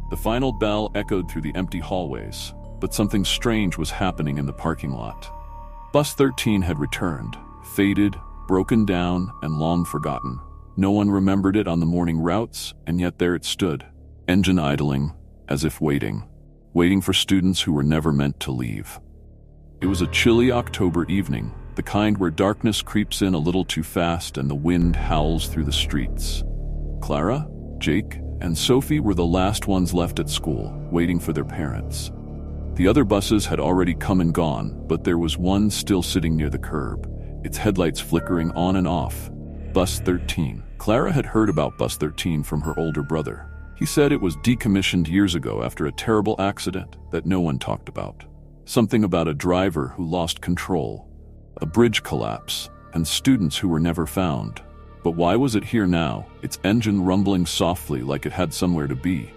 The final bell echoed through the empty hallways, but something strange was happening in the parking lot. Bus 13 had returned, faded, broken down, and long forgotten. No one remembered it on the morning routes, and yet there it stood, engine idling, as if waiting for students who were never meant to leave. It was a chilly October evening, the kind where darkness creeps in a little too fast and the wind howls through the streets. Clara, Jake, and Sophie were the last ones left at school, waiting for their parents. The other buses had already come and gone, but there was one still sitting near the curb, its headlights flickering on and off. Bus 13. Clara had heard about Bus 13 from her older brother. He said it was decommissioned years ago after a terrible accident that no one talked about. Something about a driver who lost control, a bridge collapse, and students who were never found. But why was it here now, its engine rumbling softly like it had somewhere to be?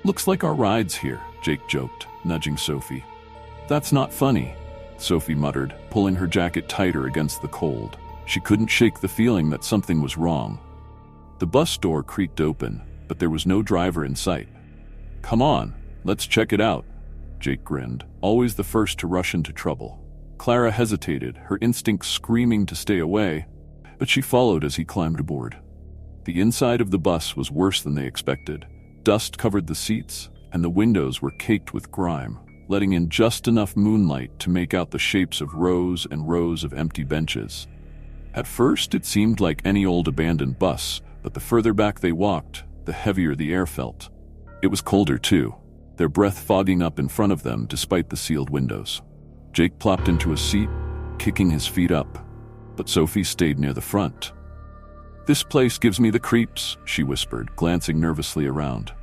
"Looks like our ride's here," Jake joked, nudging Sophie. "That's not funny," Sophie muttered, pulling her jacket tighter against the cold. She couldn't shake the feeling that something was wrong. The bus door creaked open, but there was no driver in sight. "Come on, let's check it out," Jake grinned, always the first to rush into trouble. Clara hesitated, her instincts screaming to stay away, but she followed as he climbed aboard. The inside of the bus was worse than they expected. Dust covered the seats, and the windows were caked with grime, letting in just enough moonlight to make out the shapes of rows and rows of empty benches. At first, it seemed like any old abandoned bus, but the further back they walked, the heavier the air felt. It was colder too, their breath fogging up in front of them despite the sealed windows. Jake plopped into a seat, kicking his feet up, but Sophie stayed near the front. "This place gives me the creeps," she whispered, glancing nervously around.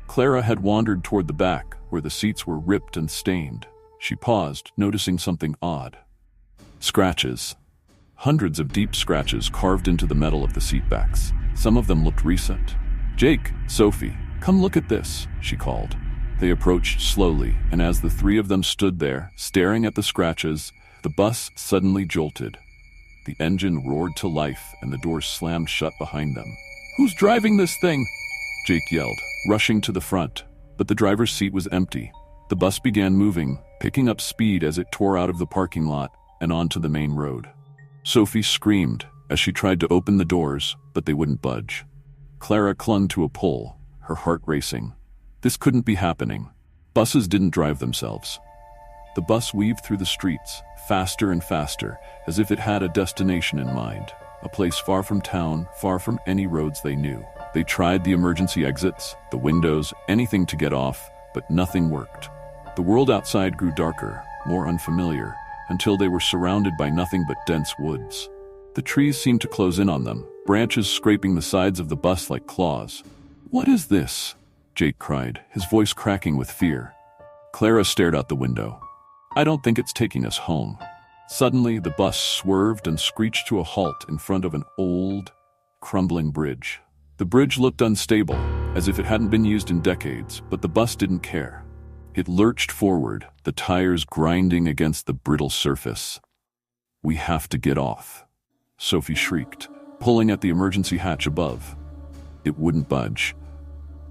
Clara had wandered toward the back, where the seats were ripped and stained. She paused, noticing something odd. Scratches. Hundreds of deep scratches carved into the metal of the seatbacks. Some of them looked recent. "Jake, Sophie, come look at this," she called. They approached slowly, and as the three of them stood there, staring at the scratches, the bus suddenly jolted. The engine roared to life, and the doors slammed shut behind them. "Who's driving this thing?" Jake yelled, rushing to the front, but the driver's seat was empty. The bus began moving, picking up speed as it tore out of the parking lot and onto the main road. Sophie screamed as she tried to open the doors, but they wouldn't budge. Clara clung to a pole, her heart racing. This couldn't be happening. Buses didn't drive themselves. The bus weaved through the streets, faster and faster, as if it had a destination in mind, a place far from town, far from any roads they knew. They tried the emergency exits, the windows, anything to get off, but nothing worked. The world outside grew darker, more unfamiliar, until they were surrounded by nothing but dense woods. The trees seemed to close in on them, branches scraping the sides of the bus like claws. "What is this?" Jake cried, his voice cracking with fear. Clara stared out the window. "I don't think it's taking us home." Suddenly, the bus swerved and screeched to a halt in front of an old, crumbling bridge. The bridge looked unstable, as if it hadn't been used in decades, but the bus didn't care. It lurched forward, the tires grinding against the brittle surface. "We have to get off," Sophie shrieked, pulling at the emergency hatch above. It wouldn't budge.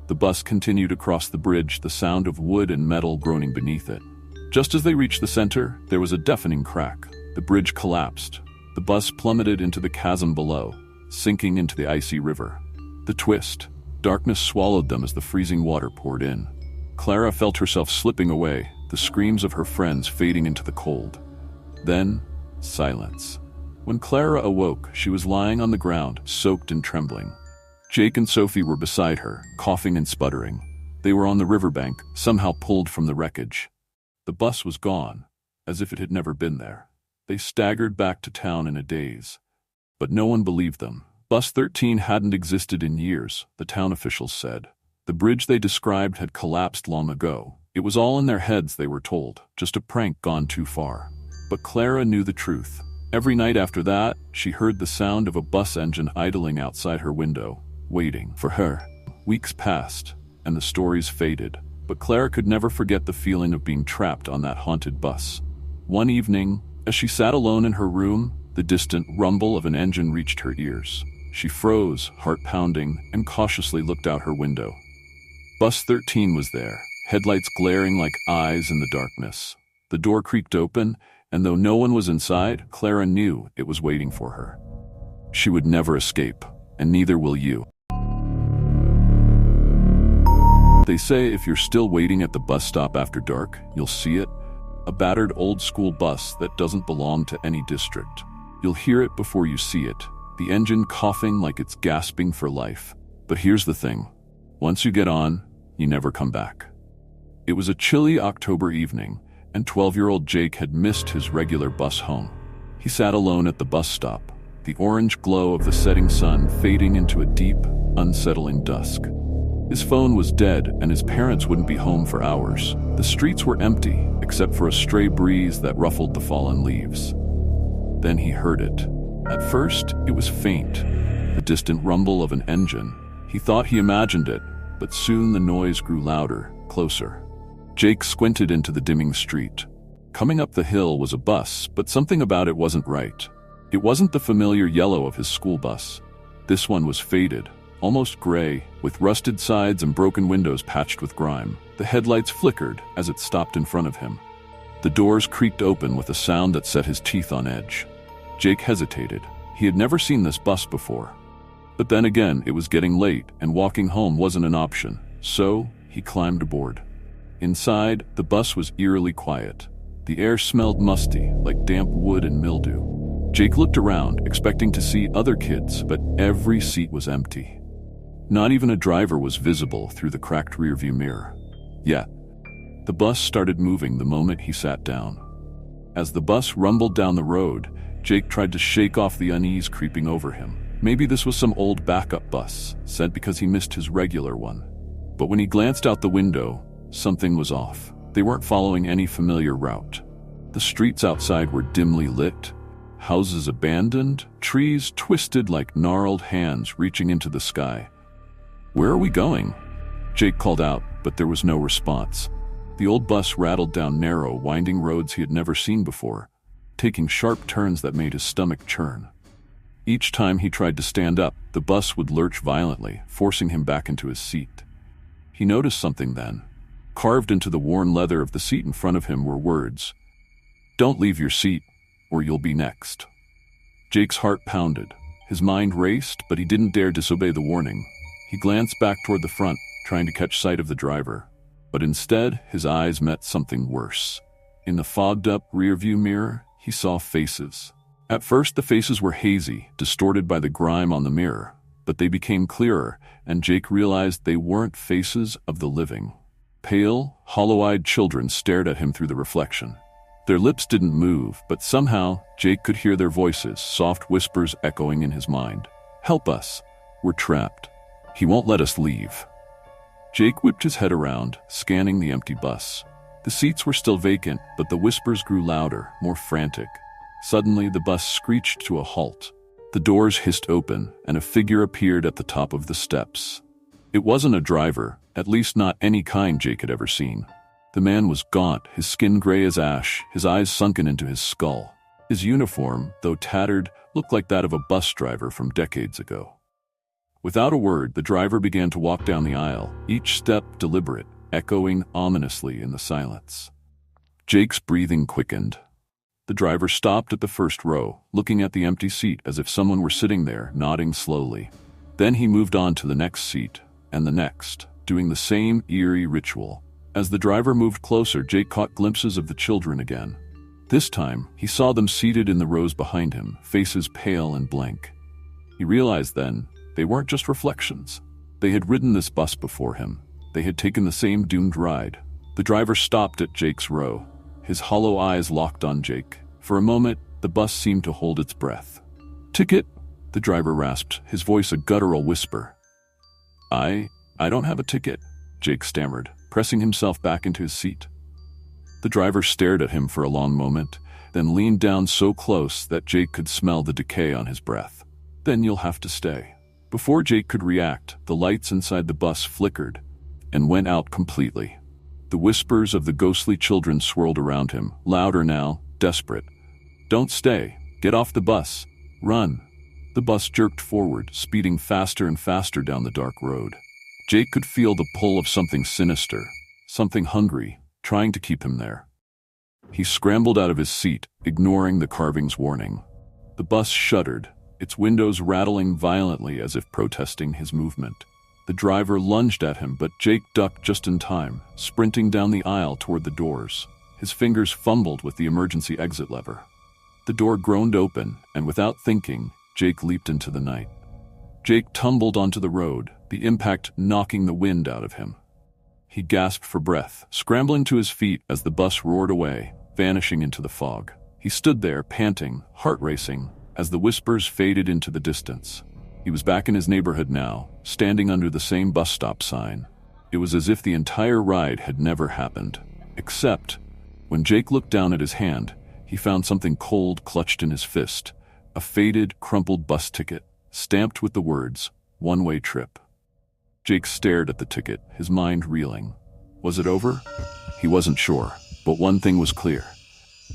The bus continued across the bridge, the sound of wood and metal groaning beneath it. Just as they reached the center, there was a deafening crack. The bridge collapsed. The bus plummeted into the chasm below, sinking into the icy river. The twist. Darkness swallowed them as the freezing water poured in. Clara felt herself slipping away, the screams of her friends fading into the cold. Then, silence. When Clara awoke, she was lying on the ground, soaked and trembling. Jake and Sophie were beside her, coughing and sputtering. They were on the riverbank, somehow pulled from the wreckage. The bus was gone, as if it had never been there. They staggered back to town in a daze. But no one believed them. Bus 13 hadn't existed in years, the town officials said. The bridge they described had collapsed long ago. It was all in their heads, they were told, just a prank gone too far. But Clara knew the truth. Every night after that, she heard the sound of a bus engine idling outside her window, waiting for her. Weeks passed, and the stories faded, but Clara could never forget the feeling of being trapped on that haunted bus. One evening, as she sat alone in her room, the distant rumble of an engine reached her ears. She froze, heart pounding, and cautiously looked out her window. Bus 13 was there, headlights glaring like eyes in the darkness. The door creaked open, and though no one was inside, Clara knew it was waiting for her. She would never escape, and neither will you. They say if you're still waiting at the bus stop after dark, you'll see it. A battered old-school bus that doesn't belong to any district. You'll hear it before you see it, the engine coughing like it's gasping for life. But here's the thing. Once you get on, you never come back. It was a chilly October evening, and 12-year-old Jake had missed his regular bus home. He sat alone at the bus stop, the orange glow of the setting sun fading into a deep, unsettling dusk. His phone was dead, and his parents wouldn't be home for hours. The streets were empty, except for a stray breeze that ruffled the fallen leaves. Then he heard it. At first, it was faint, the distant rumble of an engine. He thought he imagined it, but soon the noise grew louder, closer. Jake squinted into the dimming street. Coming up the hill was a bus, but something about it wasn't right. It wasn't the familiar yellow of his school bus. This one was faded, almost gray, with rusted sides and broken windows patched with grime. The headlights flickered as it stopped in front of him. The doors creaked open with a sound that set his teeth on edge. Jake hesitated. He had never seen this bus before. But then again, it was getting late, and walking home wasn't an option. So, he climbed aboard. Inside, the bus was eerily quiet. The air smelled musty, like damp wood and mildew. Jake looked around, expecting to see other kids, but every seat was empty. Not even a driver was visible through the cracked rearview mirror. Yet, the bus started moving the moment he sat down. As the bus rumbled down the road, Jake tried to shake off the unease creeping over him. Maybe this was some old backup bus, sent because he missed his regular one. But when he glanced out the window, something was off. They weren't following any familiar route. The streets outside were dimly lit, houses abandoned, trees twisted like gnarled hands reaching into the sky. "Where are we going?" Jake called out, but there was no response. The old bus rattled down narrow, winding roads he had never seen before, taking sharp turns that made his stomach churn. Each time he tried to stand up, the bus would lurch violently, forcing him back into his seat. He noticed something then. Carved into the worn leather of the seat in front of him were words, "Don't leave your seat, or you'll be next." Jake's heart pounded. His mind raced, but he didn't dare disobey the warning. He glanced back toward the front, trying to catch sight of the driver. But instead, his eyes met something worse. In the fogged-up rearview mirror, he saw faces. At first, the faces were hazy, distorted by the grime on the mirror, but they became clearer, and Jake realized they weren't faces of the living. Pale, hollow-eyed children stared at him through the reflection. Their lips didn't move, but somehow Jake could hear their voices, soft whispers echoing in his mind. "Help us. We're trapped. He won't let us leave." Jake whipped his head around, scanning the empty bus. The seats were still vacant, but the whispers grew louder, more frantic. Suddenly, the bus screeched to a halt. The doors hissed open, and a figure appeared at the top of the steps. It wasn't a driver, at least not any kind Jake had ever seen. The man was gaunt, his skin gray as ash, his eyes sunken into his skull. His uniform, though tattered, looked like that of a bus driver from decades ago. Without a word, the driver began to walk down the aisle, each step deliberate, echoing ominously in the silence. Jake's breathing quickened. The driver stopped at the first row, looking at the empty seat as if someone were sitting there, nodding slowly. Then he moved on to the next seat, and the next, doing the same eerie ritual. As the driver moved closer, Jake caught glimpses of the children again. This time, he saw them seated in the rows behind him, faces pale and blank. He realized then, they weren't just reflections. They had ridden this bus before him. They had taken the same doomed ride. The driver stopped at Jake's row. His hollow eyes locked on Jake. For a moment, the bus seemed to hold its breath. "Ticket?" the driver rasped, his voice a guttural whisper. I don't have a ticket," Jake stammered, pressing himself back into his seat. The driver stared at him for a long moment, then leaned down so close that Jake could smell the decay on his breath. "Then you'll have to stay." Before Jake could react, the lights inside the bus flickered and went out completely. The whispers of the ghostly children swirled around him, louder now, desperate. "Don't stay. Get off the bus. Run." The bus jerked forward, speeding faster and faster down the dark road. Jake could feel the pull of something sinister, something hungry, trying to keep him there. He scrambled out of his seat, ignoring the carving's warning. The bus shuddered, its windows rattling violently as if protesting his movement. The driver lunged at him, but Jake ducked just in time, sprinting down the aisle toward the doors. His fingers fumbled with the emergency exit lever. The door groaned open, and without thinking, Jake leaped into the night. Jake tumbled onto the road, the impact knocking the wind out of him. He gasped for breath, scrambling to his feet as the bus roared away, vanishing into the fog. He stood there, panting, heart racing, as the whispers faded into the distance. He was back in his neighborhood now, standing under the same bus stop sign. It was as if the entire ride had never happened. Except, when Jake looked down at his hand, he found something cold clutched in his fist, a faded, crumpled bus ticket, stamped with the words, "One-way trip." Jake stared at the ticket, his mind reeling. Was it over? He wasn't sure, but one thing was clear.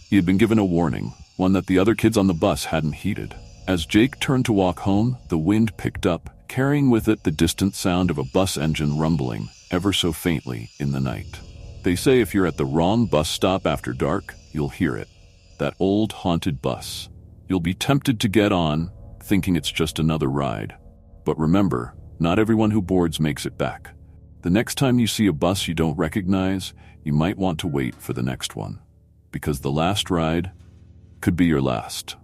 He had been given a warning, one that the other kids on the bus hadn't heeded. As Jake turned to walk home, the wind picked up, carrying with it the distant sound of a bus engine rumbling, ever so faintly, in the night. They say if you're at the wrong bus stop after dark, you'll hear it. That old haunted bus. You'll be tempted to get on, thinking it's just another ride. But remember, not everyone who boards makes it back. The next time you see a bus you don't recognize, you might want to wait for the next one. Because the last ride could be your last.